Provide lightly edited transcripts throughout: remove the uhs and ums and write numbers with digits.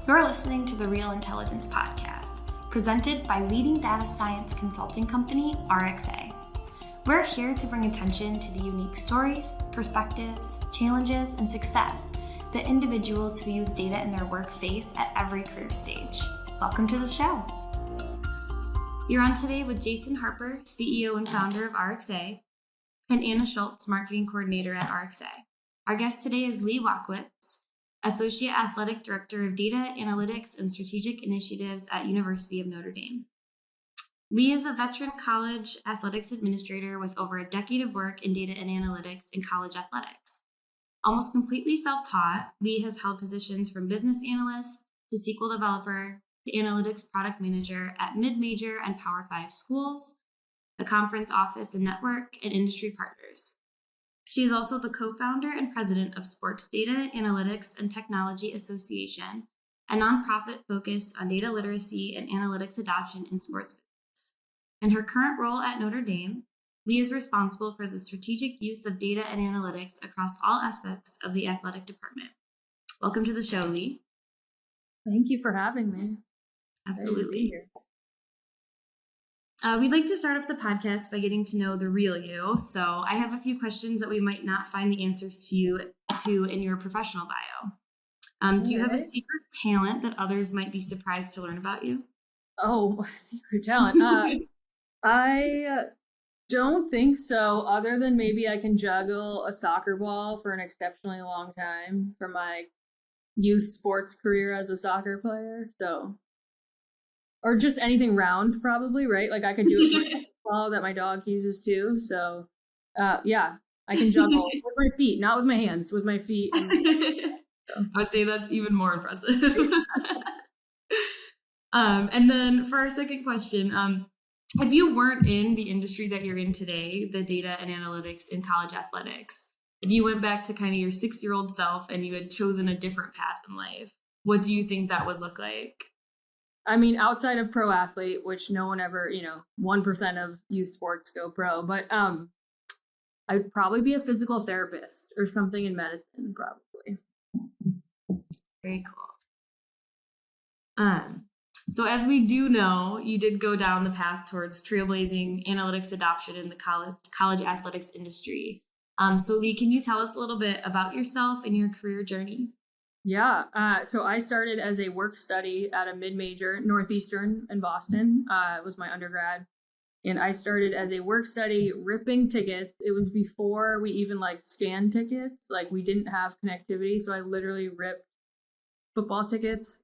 You're listening to the Real Intelligence Podcast, presented by leading data science consulting company, RXA. We're here to bring attention to the unique stories, perspectives, challenges, and success that individuals who use data in their work face at every career stage. Welcome to the show. You're on today with Jason Harper, CEO and founder of RXA, and Anna Schultz, marketing coordinator at RXA. Our guest today is Leigh Wojtkiewicz, Associate Athletic Director of Data, Analytics, and Strategic Initiatives at University of Notre Dame. Leigh is a veteran college athletics administrator with over a decade of work in data and analytics in college athletics. Almost completely self-taught, Leigh has held positions from business analyst to SQL developer to analytics product manager at mid-major and Power 5 schools, the conference office and network, and industry partners. She is also the co-founder and president of Sports Data, Analytics, and Technology Association, a nonprofit focused on data literacy and analytics adoption in sports business. In her current role at Notre Dame, Leigh is responsible for the strategic use of data and analytics across all aspects of the athletic department. Welcome to the show, Leigh. Thank you for having me. Absolutely. We'd like to start off the podcast by getting to know the real you. So I have a few questions that we might not find the answers to in your professional bio. Do you have a secret talent that others might be surprised to learn about you? Oh, secret talent. I don't think so, other than maybe I can juggle a soccer ball for an exceptionally long time from my youth sports career as a soccer player. So, or just anything round, probably, right? Like I could do it with ball that my dog uses too. So, yeah, I can juggle with my feet, not with my hands, with my feet. I would say that's even more impressive. And then for our second question, if you weren't in the industry that you're in today, the data and analytics in college athletics, if you went back to kind of your 6-year-old self and you had chosen a different path in life, what do you think that would look like? I mean, outside of pro athlete, which no one ever, 1% of youth sports go pro, but I'd probably be a physical therapist or something in medicine, probably. Very cool. So as we do know, you did go down the path towards trailblazing analytics adoption in the college athletics industry. So Leigh, can you tell us a little bit about yourself and your career journey? Yeah. So I started as a work study at a mid-major, Northeastern in Boston. It was my undergrad. And I started as a work study ripping tickets. It was before we even scanned tickets. We didn't have connectivity. So I literally ripped football tickets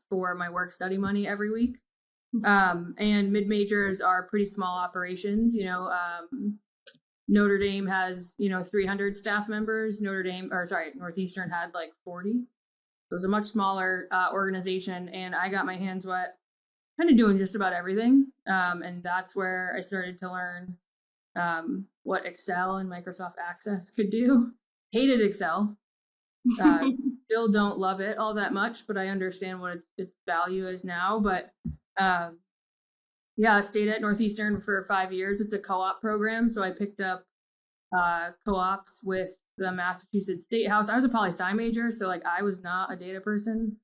for my work study money every week. And mid-majors are pretty small operations. Notre Dame has, 300 staff members. Northeastern had 40. So it was a much smaller organization, and I got my hands wet kind of doing just about everything. And that's where I started to learn what Excel and Microsoft Access could do. Hated Excel. Still don't love it all that much, but I understand what its value is now. But yeah, I stayed at Northeastern for 5 years. It's a co-op program, so I picked up co-ops with the Massachusetts State House. I was a poli-sci major, so I was not a data person.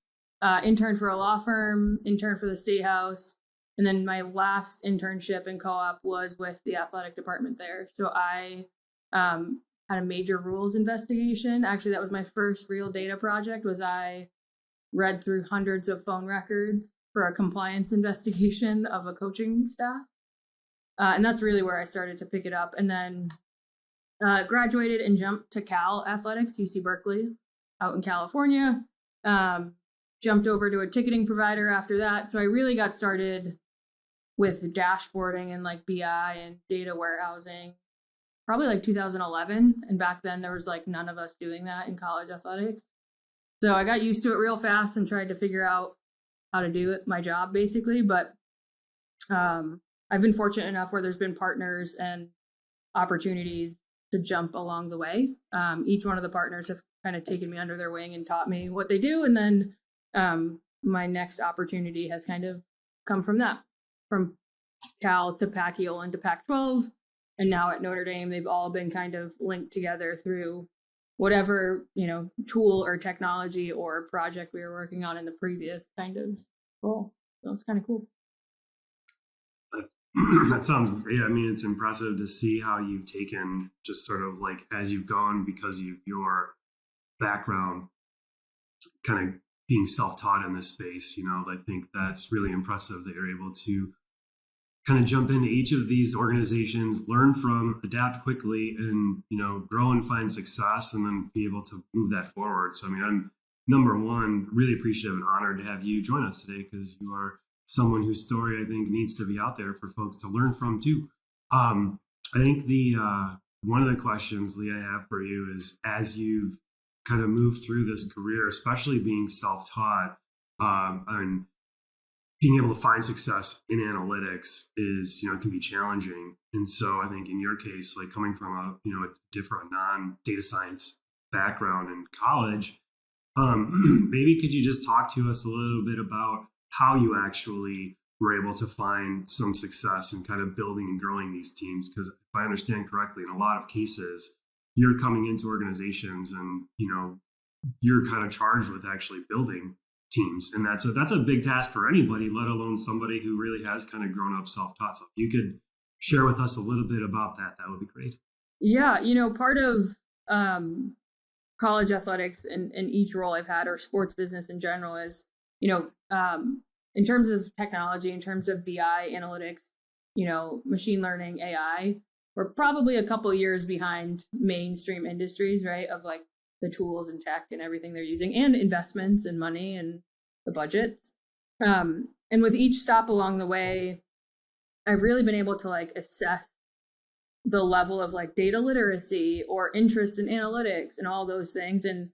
Interned for a law firm, interned for the State House, and then my last internship in co-op was with the athletic department there. So I had a major rules investigation. Actually, that was my first real data project. I read through hundreds of phone records for a compliance investigation of a coaching staff. And that's really where I started to pick it up. And then graduated and jumped to Cal Athletics, UC Berkeley, out in California. Jumped over to a ticketing provider after that. So I really got started with dashboarding and BI and data warehousing, probably 2011. And back then there was none of us doing that in college athletics. So I got used to it real fast and tried to figure out how to do it, my job basically. But I've been fortunate enough where there's been partners and opportunities to jump along the way. Each one of the partners have kind of taken me under their wing and taught me what they do. And then my next opportunity has kind of come from that, from Cal to Pac-12 and to Pac-12. And now at Notre Dame, they've all been kind of linked together through whatever, tool or technology or project we were working on in the previous kind of role. So it's kind of cool. That sounds great. I mean, it's impressive to see how you've taken just sort of like as you've gone because of your background, kind of being self-taught in this space. I think that's really impressive that you're able to kind of jump into each of these organizations, learn from, adapt quickly, and grow and find success, and then be able to move that forward. So I mean, I'm number one really appreciative and honored to have you join us today, because you are someone whose story I think needs to be out there for folks to learn from too. I think the one of the questions, Leigh, I have for you is, as you've kind of moved through this career, especially being self-taught, and being able to find success in analytics is, can be challenging. And so I think in your case, like coming from a different non-data science background in college, maybe could you just talk to us a little bit about how you actually were able to find some success in kind of building and growing these teams? Because if I understand correctly, in a lot of cases, you're coming into organizations and, you're kind of charged with actually building teams. And that's a big task for anybody, let alone somebody who really has kind of grown up self-taught. So if you could share with us a little bit about that would be great. Yeah, part of college athletics and each role I've had, or sports business in general, is, in terms of technology, in terms of BI analytics, machine learning, AI, we're probably a couple of years behind mainstream industries, right? Of like the tools and tech and everything they're using, and investments and money and the budgets. And with each stop along the way, I've really been able to like assess the level of like data literacy or interest in analytics and all those things. And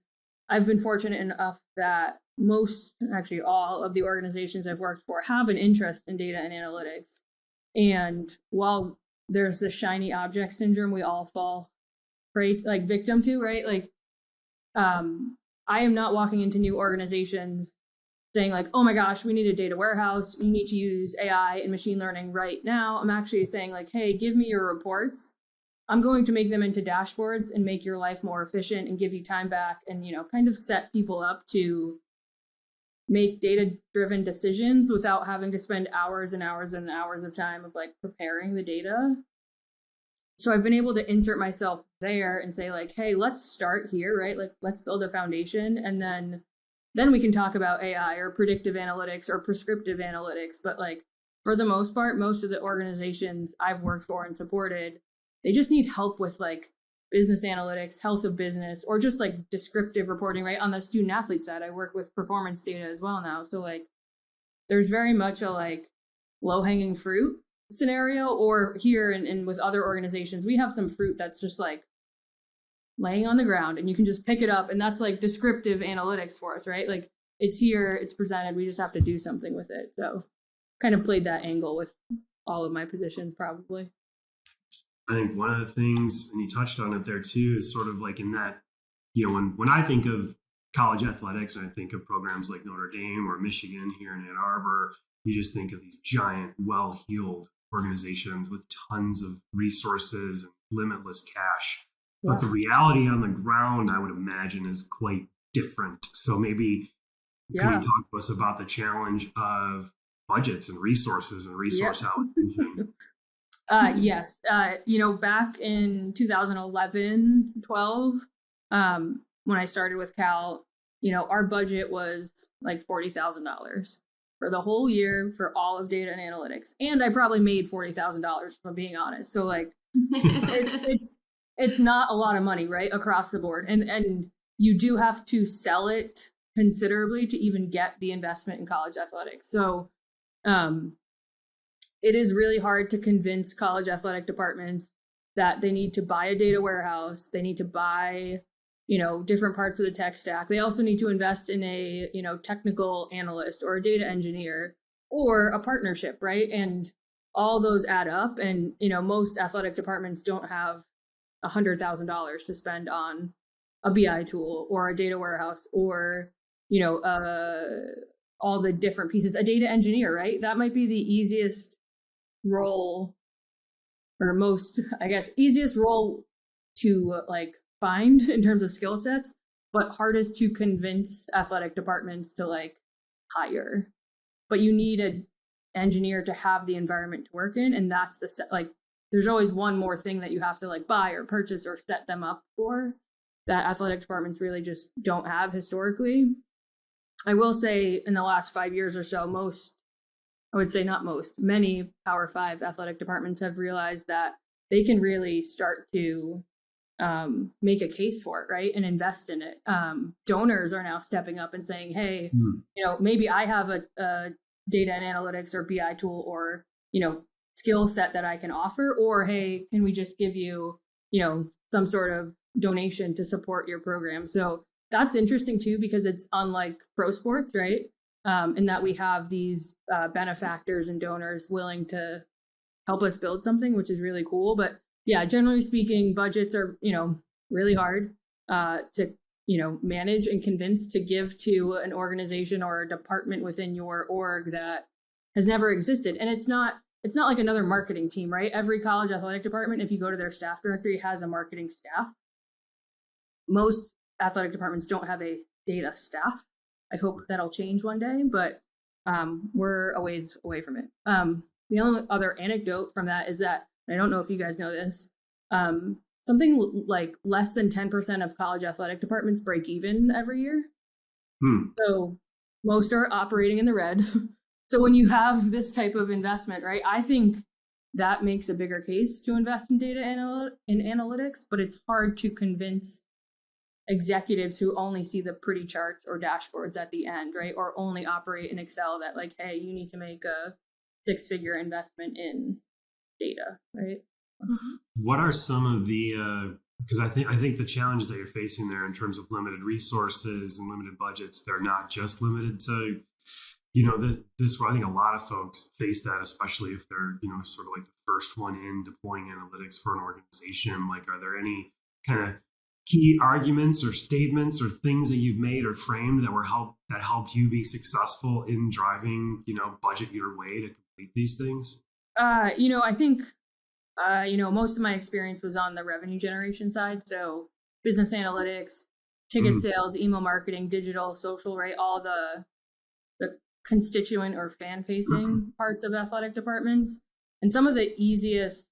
I've been fortunate enough that actually all of the organizations I've worked for have an interest in data and analytics. And while there's the shiny object syndrome we all fall victim to, right? Like, I am not walking into new organizations saying like, oh my gosh, we need a data warehouse. You need to use AI and machine learning right now. I'm actually saying like, hey, give me your reports. I'm going to make them into dashboards and make your life more efficient and give you time back, and, kind of set people up to make data-driven decisions without having to spend hours and hours and hours of time of like preparing the data. So I've been able to insert myself there and say like, hey, let's start here, right? Like, let's build a foundation, and then we can talk about AI or predictive analytics or prescriptive analytics. But like, for the most part, most of the organizations I've worked for and supported, they just need help with like business analytics, health of business, or just like descriptive reporting, right? On the student athlete side, I work with performance data as well now. So like, there's very much a like low hanging fruit scenario, or here and with other organizations, we have some fruit that's just like laying on the ground and you can just pick it up, and that's like descriptive analytics for us, right? Like, it's here, it's presented, we just have to do something with it. So kind of played that angle with all of my positions probably. I think one of the things, and you touched on it there too, is sort of like in that, when I think of college athletics and I think of programs like Notre Dame or Michigan here in Ann Arbor, you just think of these giant, well-heeled organizations with tons of resources and limitless cash. Yeah. But the reality on the ground, I would imagine, is quite different. So maybe can you talk to us about the challenge of budgets and resources and resource allocation? Yes. Back in 2011, 12, when I started with Cal, our budget was like $40,000 for the whole year for all of data and analytics. And I probably made $40,000, if I'm being honest. So like, it's not a lot of money, right? Across the board. And you do have to sell it considerably to even get the investment in college athletics. So, it is really hard to convince college athletic departments that they need to buy a data warehouse. They need to buy, different parts of the tech stack. They also need to invest in a, technical analyst or a data engineer or a partnership, right? And all those add up. And, most athletic departments don't have $100,000 to spend on a BI tool or a data warehouse or, all the different pieces. A data engineer, right? That might be the easiest role, or most, I guess, easiest role to like find in terms of skill sets, but hardest to convince athletic departments to like hire. But you need an engineer to have the environment to work in, and that's like there's always one more thing that you have to like buy or purchase or set them up for that athletic departments really just don't have historically. I will say in the last 5 years or so, many Power 5 athletic departments have realized that they can really start to make a case for it, right? And invest in it. Donors are now stepping up and saying, hey, maybe I have a data and analytics or BI tool or, skill set that I can offer, or, hey, can we just give you, some sort of donation to support your program? So that's interesting too, because it's unlike pro sports, right? In that we have these benefactors and donors willing to help us build something, which is really cool. But yeah, generally speaking, budgets are, really hard to, manage and convince to give to an organization or a department within your org that has never existed. And it's not like another marketing team, right? Every college athletic department, if you go to their staff directory, has a marketing staff. Most athletic departments don't have a data staff. I hope that'll change one day, but we're a ways away from it. The only other anecdote from that is that, I don't know if you guys know this, something like less than 10% of college athletic departments break even every year. So most are operating in the red. So when you have this type of investment, right, I think that makes a bigger case to invest in data and analytics, but it's hard to convince executives who only see the pretty charts or dashboards at the end, right, or only operate in Excel that like, hey, you need to make a 6-figure investment in data, right? What are some of the because I think the challenges that you're facing there in terms of limited resources and limited budgets, they're not just limited to this. I think a lot of folks face that, especially if they're sort of like the first one in deploying analytics for an organization. Like, are there any kind of key arguments or statements or things that you've made or framed that helped you be successful in driving budget your way to complete these things? I think most of my experience was on the revenue generation side. So business analytics, ticket sales, email marketing, digital, social, right? All the constituent or fan facing parts of athletic departments. And some of the easiest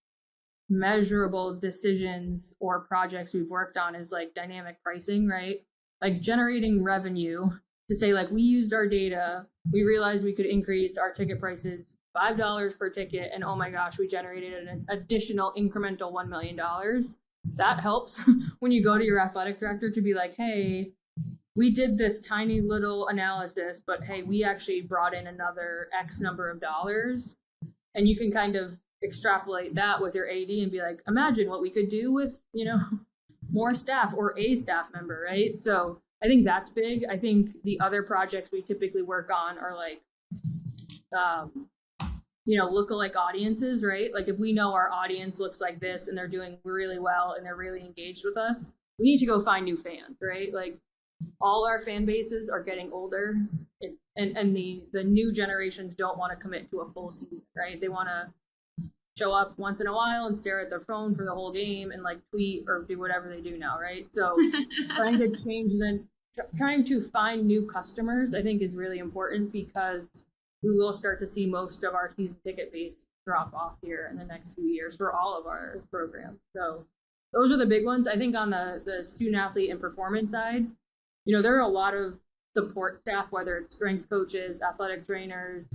measurable decisions or projects we've worked on is like dynamic pricing, right? Like generating revenue to say like, we used our data, we realized we could increase our ticket prices $5 per ticket, and oh my gosh, we generated an additional incremental $1 million. That helps when you go to your athletic director to be like, hey, we did this tiny little analysis, but hey, we actually brought in another X number of dollars. And you can kind of extrapolate that with your AD and be like, imagine what we could do with, more staff or a staff member, right? So I think that's big. I think the other projects we typically work on are like, lookalike audiences, right? Like if we know our audience looks like this and they're doing really well and they're really engaged with us, we need to go find new fans, right? Like all our fan bases are getting older, and the new generations don't want to commit to a full season, right? They want to show up once in a while and stare at their phone for the whole game and like tweet or do whatever they do now, right? So trying to find new customers, I think, is really important, because we will start to see most of our season ticket base drop off here in the next few years for all of our programs. So those are the big ones. I think on the student athlete and performance side, there are a lot of support staff, whether it's strength coaches, athletic trainers,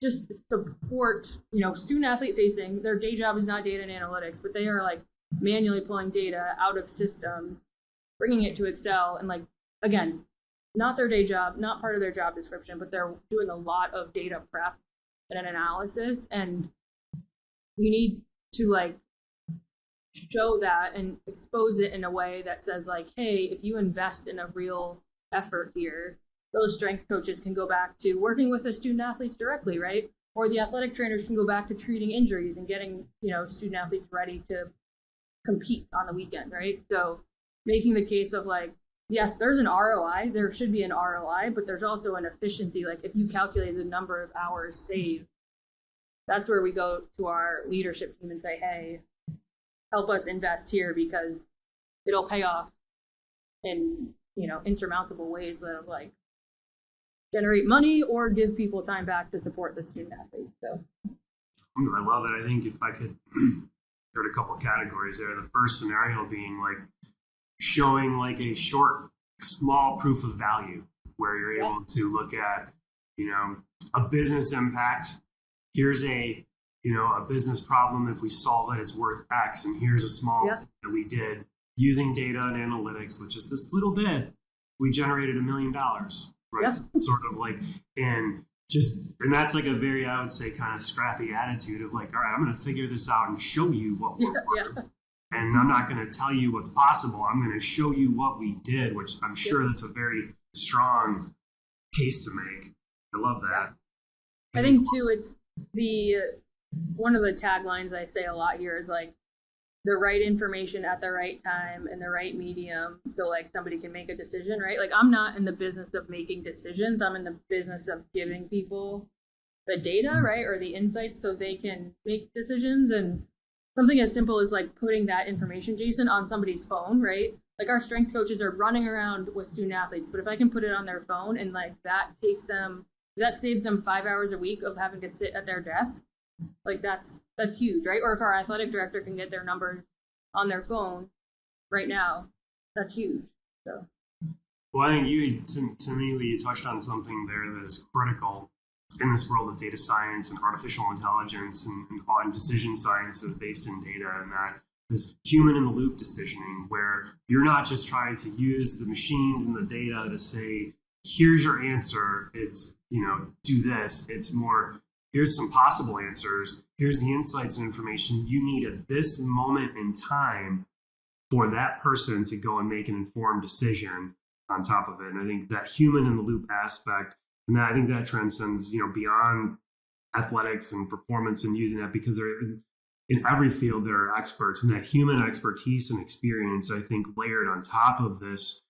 just support, student athlete facing. Their day job is not data and analytics, but they are like manually pulling data out of systems, bringing it to Excel, and like, again, not their day job, not part of their job description, but they're doing a lot of data prep and an analysis. And you need to like show that and expose it in a way that says like, hey, if you invest in a real effort here, those strength coaches can go back to working with the student athletes directly, right? Or the athletic trainers can go back to treating injuries and getting, student athletes ready to compete on the weekend, right? So making the case of like, yes, there's an ROI, there should be an ROI, but there's also an efficiency. Like if you calculate the number of hours saved, that's where we go to our leadership team and say, hey, help us invest here because it'll pay off in, insurmountable ways that like generate money or give people time back to support the student athlete. So I love it. I think if I could go to a couple of categories there, the first scenario being like showing like a short, small proof of value where you're able to look at, a business impact. Here's a business problem. If we solve it, it's worth X. And here's a small thing that we did using data and analytics, which is this little bit, we generated $1 million, right? Yep. Sort of like, and that's like a very, I would say, kind of scrappy attitude of like, all right, I'm going to figure this out and show you what we're working. And I'm not going to tell you what's possible. I'm going to show you what we did, which I'm sure that's a very strong case to make. I love that. I think too, it's one of the taglines I say a lot here is like the right information at the right time and the right medium. So like somebody can make a decision, right? Like I'm not in the business of making decisions. I'm in the business of giving people the data, right? Or the insights so they can make decisions. And something as simple as like putting that information, Jason, on somebody's phone, right? Like our strength coaches are running around with student athletes, but if I can put it on their phone and like that saves them 5 hours a week of having to sit at their desk, like that's huge, right? Or if our athletic director can get their numbers on their phone right now, that's huge. So, well, I think to me, Leigh, you touched on something there that is critical in this world of data science and artificial intelligence and decision sciences based in data, and that this human in the loop decisioning, where you're not just trying to use the machines and the data to say, here's your answer, it's, do this. It's more, here's some possible answers. Here's the insights and information you need at this moment in time for that person to go and make an informed decision on top of it. And I think that human in the loop aspect, and I think that transcends, beyond athletics and performance and using that, because they're in every field there are experts, and that human expertise and experience, I think, layered on top of this,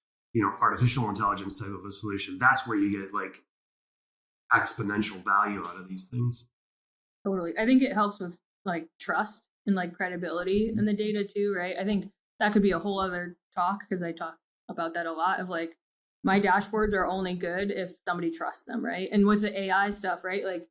artificial intelligence type of a solution, that's where you get like exponential value out of these things. Totally. I think it helps with like trust and like credibility in the data too, right? I think that could be a whole other talk because I talk about that a lot of like my dashboards are only good if somebody trusts them, right? And with the AI stuff, right? Like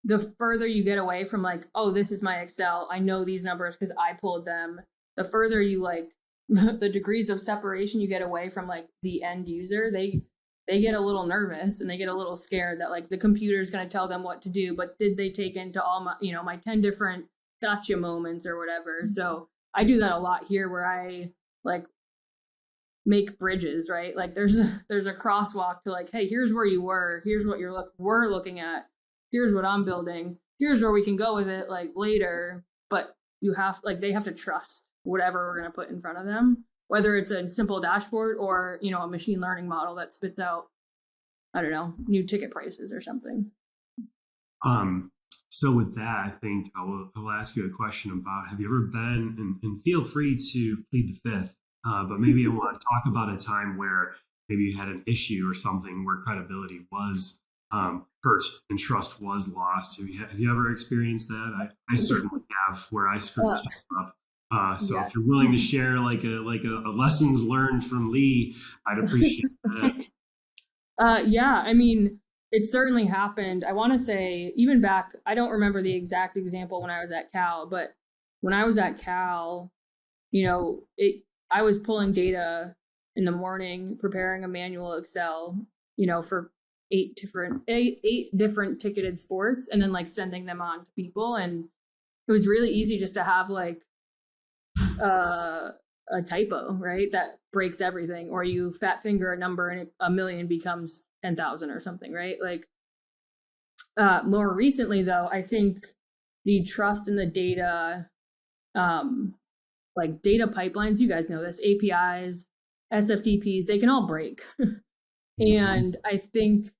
the further you get away from like, oh, this is my Excel, I know these numbers because I pulled them, the further you like the degrees of separation you get away from like the end user, they get a little nervous and they get a little scared that like the computer's going to tell them what to do, but did they take into all my, my 10 different gotcha moments or whatever. So I do that a lot here where I like make bridges, right? Like there's a crosswalk to like, hey, here's where you were, here's what we're looking at, here's what I'm building, here's where we can go with it like later, but they have to trust whatever we're going to put in front of them, whether it's a simple dashboard or, a machine learning model that spits out, I don't know, new ticket prices or something. So with that, I think I will ask you a question about, have you ever been, and feel free to plead the fifth, but maybe I want to talk about a time where maybe you had an issue or something where credibility was hurt and trust was lost. Have you ever experienced that? I certainly have, where I screwed stuff up. So if you're willing to share like a lessons learned from Leigh, I'd appreciate that. Yeah, I mean, it certainly happened. I want to say even back, I don't remember the exact example when I was at Cal, but when I was at Cal, I was pulling data in the morning, preparing a manual Excel, for eight different ticketed sports, and then like sending them on to people. And it was really easy just to have like a typo, right? That breaks everything, or you fat finger a number and 1 million becomes 10,000 or something, right? Like more recently though, I think the trust in the data, like data pipelines, you guys know this, APIs, SFTPs, they can all break. And I think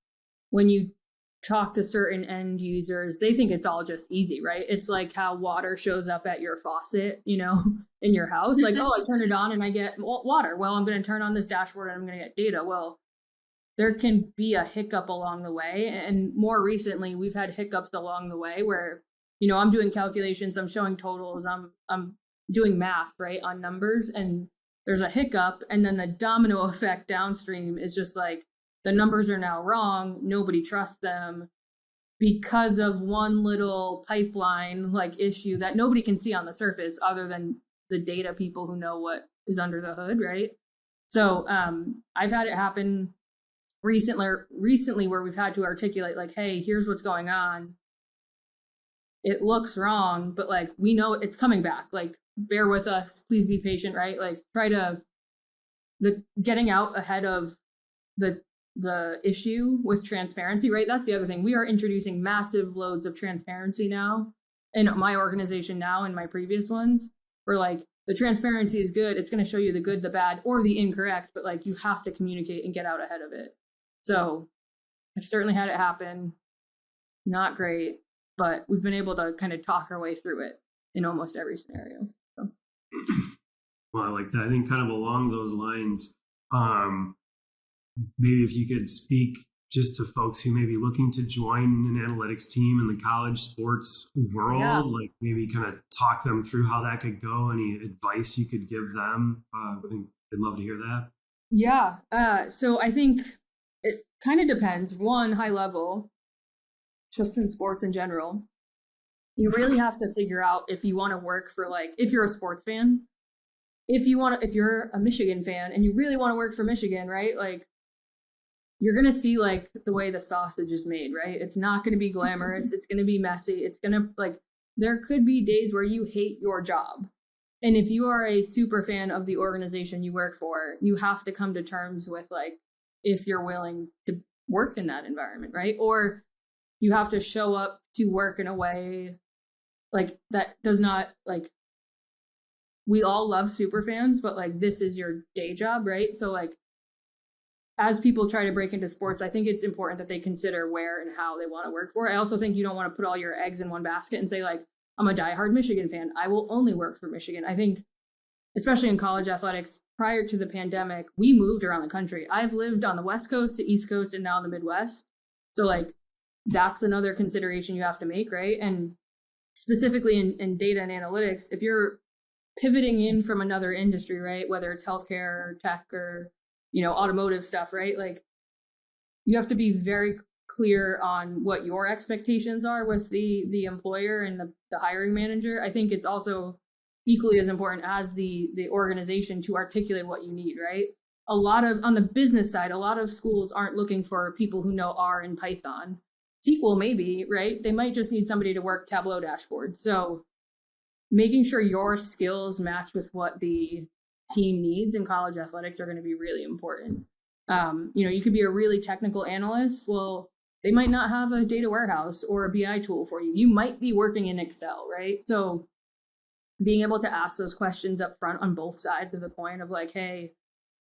when you talk to certain end users, they think it's all just easy, right? It's like how water shows up at your faucet, in your house. Like, oh, I turn it on and I get water. Well, I'm going to turn on this dashboard and I'm going to get data. Well, there can be a hiccup along the way. And more recently, we've had hiccups along the way where, I'm doing calculations, I'm showing totals, I'm doing math, right, on numbers, and there's a hiccup, and then the domino effect downstream is just like the numbers are now wrong, nobody trusts them because of one little pipeline like issue that nobody can see on the surface other than the data people who know what is under the hood, right? So I've had it happen recently where we've had to articulate like, hey, here's what's going on. It looks wrong, but like we know it's coming back. Like, bear with us, please be patient, right? Like, try to getting out ahead of the issue with transparency, right? That's the other thing. We are introducing massive loads of transparency now in my organization now, in my previous ones, where like the transparency is good. It's going to show you the good, the bad, or the incorrect, but like you have to communicate and get out ahead of it. So I've certainly had it happen. Not great, but we've been able to kind of talk our way through it in almost every scenario. So. Well, I like that. I think kind of along those lines, maybe if you could speak just to folks who may be looking to join an analytics team in the college sports world, like maybe kind of talk them through how that could go, any advice you could give them. I think I'd love to hear that. Yeah. So I think it kind of depends. One, high level, just in sports in general, you really have to figure out if you want to work for, like, if you're a sports fan, if you're a Michigan fan and you really want to work for Michigan, right? Like, you're going to see like the way the sausage is made, right? It's not going to be glamorous. It's going to be messy. It's going to, like, there could be days where you hate your job. And if you are a super fan of the organization you work for, you have to come to terms with, like, if you're willing to work in that environment, right? Or you have to show up to work in a way like that does not, like, we all love super fans, but like this is your day job, right? So like, as people try to break into sports, I think it's important that they consider where and how they want to work for. I also think you don't want to put all your eggs in one basket and say, like, I'm a diehard Michigan fan, I will only work for Michigan. I think, especially in college athletics, prior to the pandemic, we moved around the country. I've lived on the West Coast, the East Coast, and now in the Midwest. So like, that's another consideration you have to make, right? And specifically in data and analytics, if you're pivoting in from another industry, right, whether it's healthcare or tech or, you know, automotive stuff, right? Like, you have to be very clear on what your expectations are with the employer and the hiring manager. I think it's also equally as important as the organization to articulate what you need, right? On the business side, a lot of schools aren't looking for people who know R and Python. SQL maybe, right? They might just need somebody to work Tableau dashboards. So making sure your skills match with what the team needs in college athletics are going to be really important. You know, you could be a really technical analyst. Well, they might not have a data warehouse or a BI tool for you. You might be working in Excel, right? So being able to ask those questions up front on both sides of the coin of like, hey,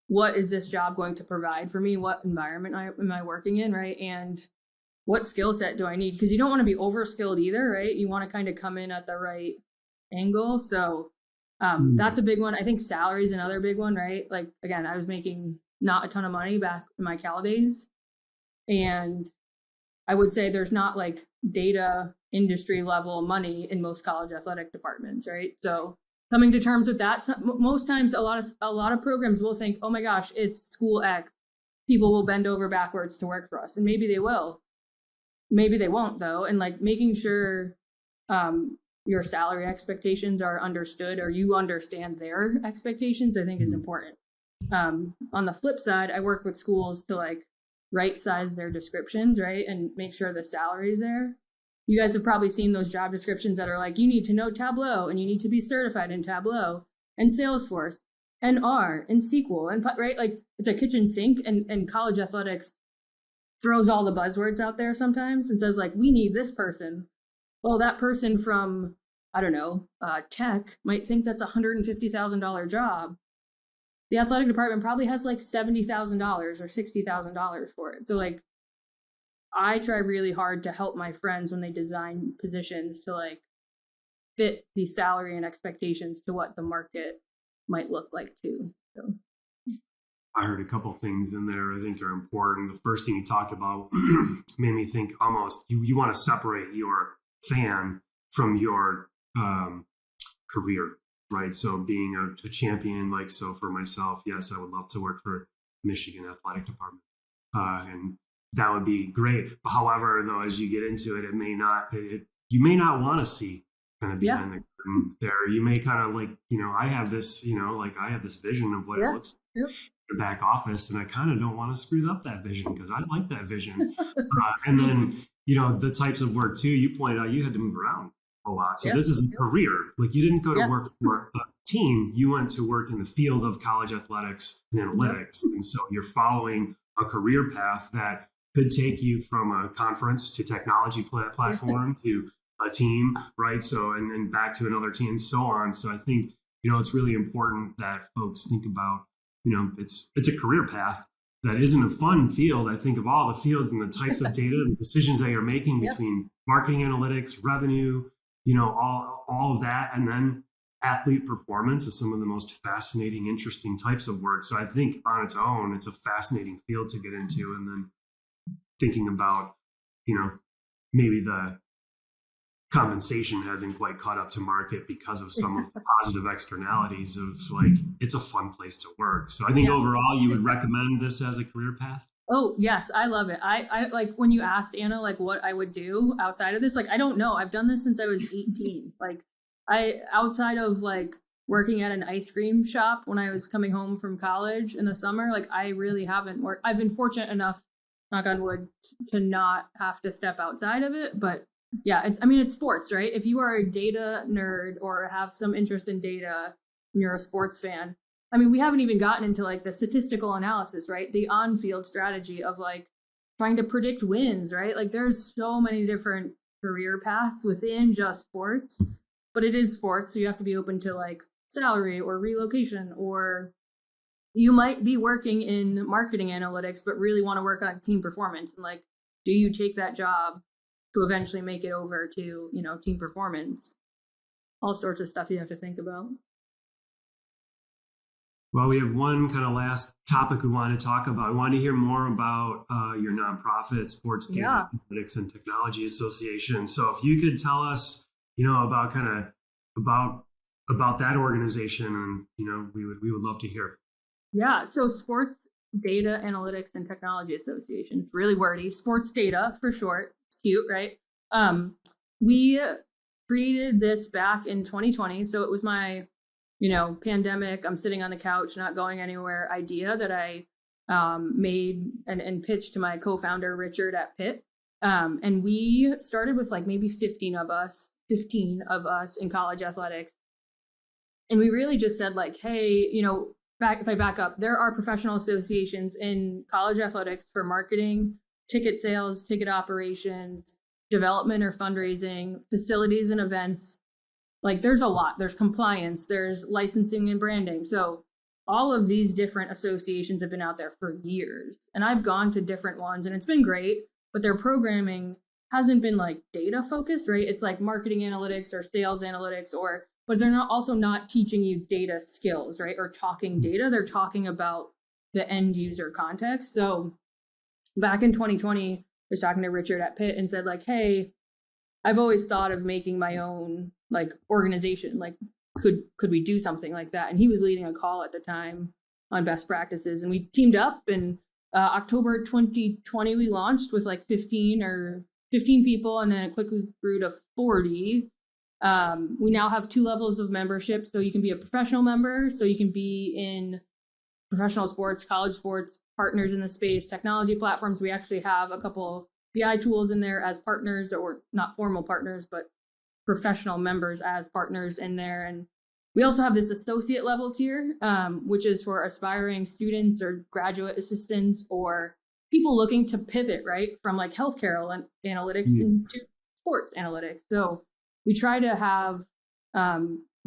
what is this job going to provide for me? What environment am I working in, right? And what skill set do I need? Because you don't want to be overskilled either, right? You want to kind of come in at the right angle. So that's a big one. I think salary is another big one, right? Like, again, I was making not a ton of money back in my Cal days. And I would say there's not like data industry level money in most college athletic departments, right? So coming to terms with that, most times a lot of programs will think, oh my gosh, it's school X. People will bend over backwards to work for us. And maybe they will. Maybe they won't, though. And like making sure your salary expectations are understood or you understand their expectations, I think is important. On the flip side, I work with schools to like right size their descriptions, right? And make sure the salary is there. You guys have probably seen those job descriptions that are like, you need to know Tableau and you need to be certified in Tableau and Salesforce and R and SQL and right? Like, it's a kitchen sink, and college athletics throws all the buzzwords out there sometimes and says like, we need this person. Well, that person from, I don't know, tech might think that's $150,000 job. The athletic department probably has like $70,000 or $60,000 for it. So like, I try really hard to help my friends when they design positions to like fit the salary and expectations to what the market might look like too. So. I heard a couple things in there I think are important. The first thing you talked about made me think almost you want to separate your fan from your career, right? So being a champion, like, so for myself, yes, I would love to work for Michigan Athletic Department. And that would be great. However, though, as you get into it, you may not want to see kind of behind the curtain there. You may kind of like, I have this vision of what it looks like in the back office, and I kind of don't want to screw up that vision because I like that vision. And then, the types of work too, you pointed out you had to move around a lot. So this is a career. Like, you didn't go to work for a team. You went to work in the field of college athletics and analytics. And so you're following a career path that could take you from a conference to technology platform to a team, right? So, and then back to another team, and so on. So I think, it's really important that folks think about, it's a career path that isn't a fun field. I think of all the fields and the types of data and decisions that you're making between marketing analytics, revenue, all of that, and then athlete performance is some of the most fascinating, interesting types of work. So I think on its own, it's a fascinating field to get into. And then thinking about, maybe the compensation hasn't quite caught up to market because of some of the positive externalities of, like, it's a fun place to work. So I think overall you would recommend this as a career path. Oh, yes. I love it. I like when you asked Anna, like, what I would do outside of this, like, I don't know. I've done this since I was 18. Like, outside of like working at an ice cream shop when I was coming home from college in the summer, like, I really haven't worked. I've been fortunate enough, knock on wood, to not have to step outside of it. But yeah, it's sports, right? If you are a data nerd or have some interest in data and you're a sports fan, we haven't even gotten into like the statistical analysis, right? The on-field strategy of like trying to predict wins, right? Like, there's so many different career paths within just sports, but it is sports. So you have to be open to like salary or relocation, or you might be working in marketing analytics, but really want to work on team performance. And like, do you take that job to eventually make it over to, team performance? All sorts of stuff you have to think about. Well, we have one kind of last topic we want to talk about. I want to hear more about your nonprofit, Sports Data Analytics and Technology Association. So if you could tell us, about about that organization, and we would love to hear. Yeah, so Sports Data Analytics and Technology Association. It's really wordy. Sports Data for short. It's cute, right? We created this back in 2020. So it was my pandemic, I'm sitting on the couch, not going anywhere idea that I made and pitched to my co-founder, Richard at Pitt. And we started with like maybe 15 of us in college athletics. And we really just said like, hey, if I back up, there are professional associations in college athletics for marketing, ticket sales, ticket operations, development or fundraising, facilities and events. Like, there's a lot. There's compliance, there's licensing and branding. So all of these different associations have been out there for years. And I've gone to different ones and it's been great, but their programming hasn't been like data focused, right? It's like marketing analytics or sales analytics, but they're also not teaching you data skills, right? Or talking data. They're talking about the end user context. So back in 2020, I was talking to Richard at Pitt and said like, hey, I've always thought of making my own like organization. Like, could we do something like that? And he was leading a call at the time on best practices, and we teamed up. And October 2020, we launched with like 15 people, and then it quickly grew to 40. We now have 2 levels of membership. So you can be a professional member. So you can be in professional sports, college sports, partners in the space, technology platforms. We actually have a couple BI tools in there as partners, or not formal partners, but professional members as partners in there. And we also have this associate level tier, which is for aspiring students or graduate assistants or people looking to pivot, right, from like healthcare analytics into sports analytics. So we try to have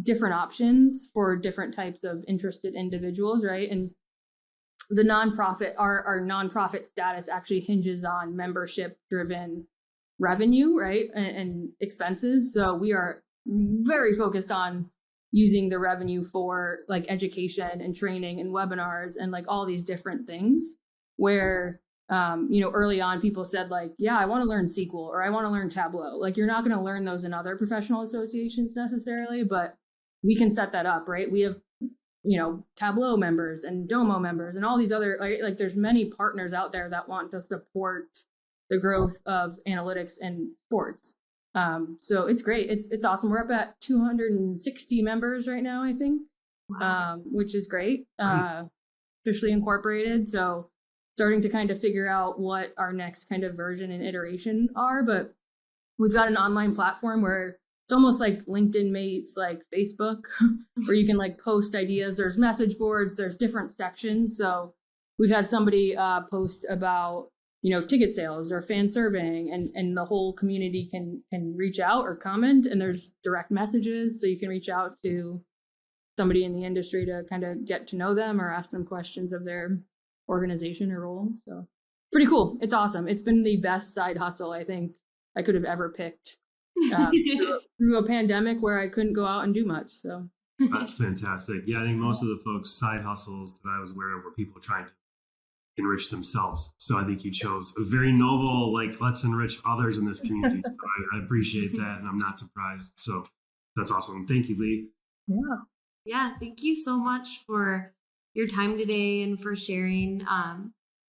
different options for different types of interested individuals, right? And the nonprofit, our nonprofit status actually hinges on membership driven revenue, right? And expenses. So we are very focused on using the revenue for like education and training and webinars and like all these different things where, early on people said like, yeah, I want to learn SQL or I want to learn Tableau. Like, you're not going to learn those in other professional associations necessarily, but we can set that up, right? We have, Tableau members and Domo members and all these other, like there's many partners out there that want to support the growth of analytics and sports. So it's great. It's awesome. We're up at 260 members right now, I think, which is great. Officially incorporated. So starting to kind of figure out what our next kind of version and iteration are. But we've got an online platform where it's almost like LinkedIn meets like Facebook, where you can like post ideas. There's message boards, there's different sections. So we've had somebody post about, ticket sales or fan surveying, and the whole community can reach out or comment, and there's direct messages. So you can reach out to somebody in the industry to kind of get to know them or ask them questions of their organization or role. So pretty cool. It's awesome. It's been the best side hustle I think I could have ever picked through a pandemic where I couldn't go out and do much. So that's fantastic. Yeah, I think most of the folks' side hustles that I was aware of were people trying to enrich themselves. So I think you chose a very noble, like, let's enrich others in this community. So I appreciate that, and I'm not surprised. So that's awesome. Thank you, Leigh. Yeah, thank you so much for your time today and for sharing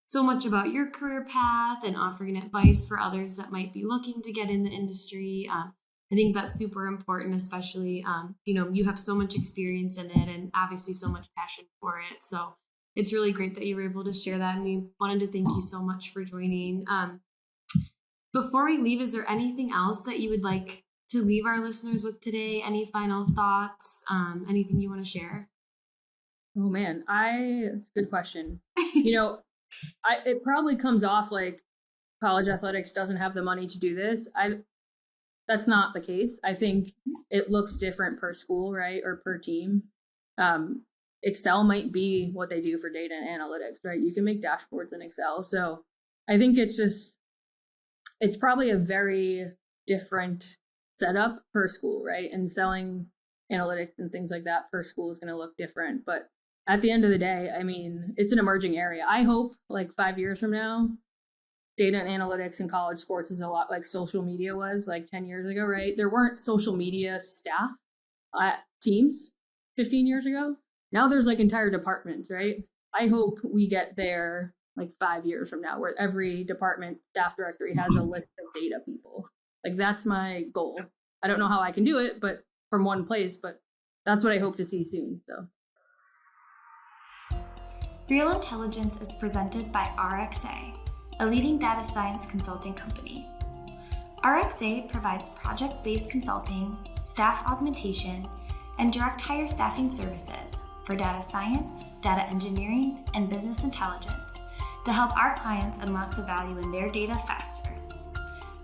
so much about your career path and offering advice for others that might be looking to get in the industry. I think that's super important, especially, you have so much experience in it and obviously so much passion for it. So it's really great that you were able to share that. And we wanted to thank you so much for joining. Before we leave, is there anything else that you would like to leave our listeners with today? Any final thoughts? Anything you want to share? Oh man, it's a good question. It probably comes off like college athletics doesn't have the money to do this. That's not the case. I think it looks different per school, right? Or per team. Excel might be what they do for data and analytics, right? You can make dashboards in Excel. So I think it's probably a very different setup per school, right? And selling analytics and things like that per school is going to look different. But at the end of the day, I mean, it's an emerging area. I hope like 5 years from now, data and analytics in college sports is a lot like social media was like 10 years ago, right? There weren't social media staff at teams 15 years ago. Now there's like entire departments, right? I hope we get there like 5 years from now, where every department staff directory has a list of data people. Like that's my goal. I don't know how I can do it, but from one place, but that's what I hope to see soon. So. Real Intelligence is presented by RXA, a leading data science consulting company. RXA provides project-based consulting, staff augmentation, and direct hire staffing services for data science, data engineering, and business intelligence to help our clients unlock the value in their data faster.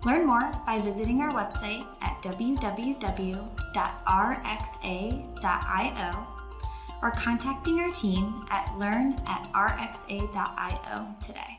Learn more by visiting our website at www.rxa.io or contacting our team at learn@rxa.io today.